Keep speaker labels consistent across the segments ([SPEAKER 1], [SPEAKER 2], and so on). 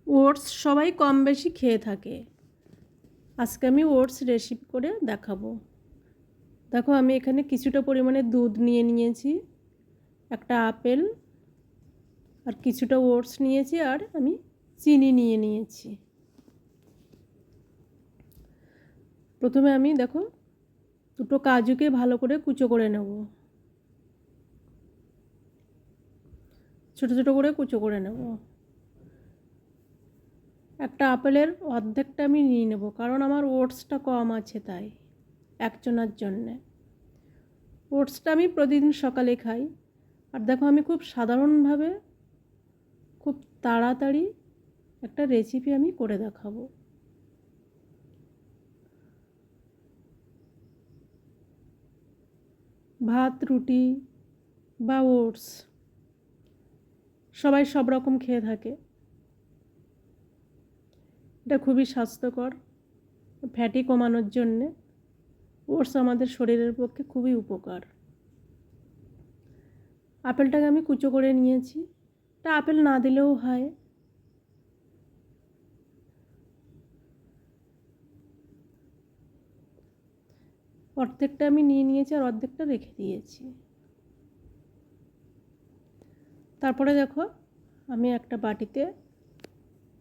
[SPEAKER 1] Oats সবাই কম বেশি খেয়ে থাকে। আজকে আমি ওটস রেসিপি করে দেখাবো। দেখো আমি এখানে কিছুটা পরিমাণে দুধ নিয়ে নিয়েছি, একটা আপেল আর কিছুটা ওটস নিয়েছি, আর আমি চিনি নিয়ে নিয়েছি। প্রথমে আমি দেখো দুটো কাজুকে ভালো করে কুচো করে নেব, ছোটো ছোটো করে কুচো করে নেব। একটা আপেলের অর্ধেকটা আমি নিয়ে নেব, কারণ আমার ওটসটা কম আছে, তাই একজনের জন্যে। ওটসটা আমি প্রতিদিন সকালে খাই। আর দেখো আমি খুব সাধারণভাবে খুব তাড়াতাড়ি একটা রেসিপি আমি করে দেখাবো। ভাত, রুটি বা ওটস সবাই সব রকম খেয়ে থাকে। এটা খুবই স্বাস্থ্যকর, ফ্যাটি কমানোর জন্যে ওটস আমাদের শরীরের পক্ষে খুবই উপকার। আপেলটাকে আমি কুচো করে নিয়েছি, এটা আপেল না দিলেও হয়। অর্ধেকটা আমি নিয়ে নিয়েছি আর অর্ধেকটা রেখে দিয়েছি। তারপরে দেখো আমি একটা বাটিতে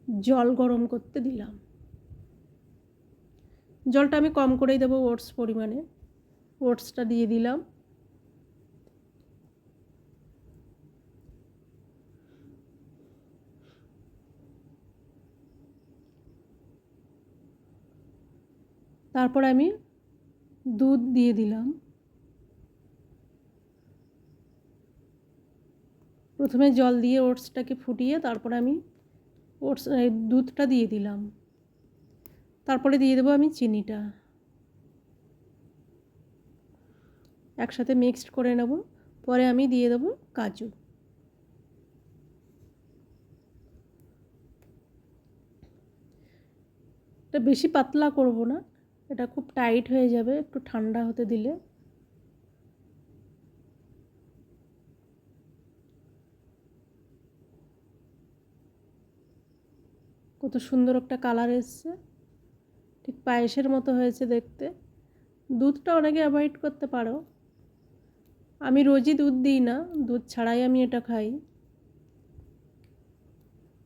[SPEAKER 1] জল গরম করতে দিলাম। জলটা আমি কম করেই দেবো ওটস পরিমাণে। ওটসটা দিয়ে দিলাম। তারপর আমি দুধ দিয়ে দিলাম। প্রথমে জল দিয়ে ওটসটাকে ফুটিয়ে তারপরে আমি দুধটা দিয়ে দিলাম। তারপরে দিয়ে দেবো আমি চিনিটা, একসাথে মিক্সড করে নেব। পরে আমি দিয়ে দেবো কাজু। এটা বেশি পাতলা করব না, এটা খুব টাইট হয়ে যাবে, একটু ঠান্ডা হতে দিলে। কত সুন্দর একটা কালার এসছে, ঠিক পায়েসের মতো হয়েছে দেখতে। দুধটা অনেকে অ্যাভয়েড করতে পারো, আমি রোজই দুধ দিই না, দুধ ছাড়াই আমি এটা খাই।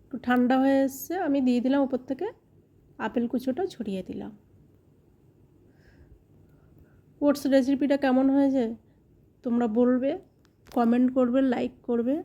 [SPEAKER 1] একটু ঠান্ডা হয়ে এসছে, আমি দিয়ে দিলাম উপর থেকে আপেল কুচোটা ছড়িয়ে দিলাম। ওটস রেসিপিটা কেমন হয়েছে তোমরা বলবে, কমেন্ট করবে, লাইক করবে।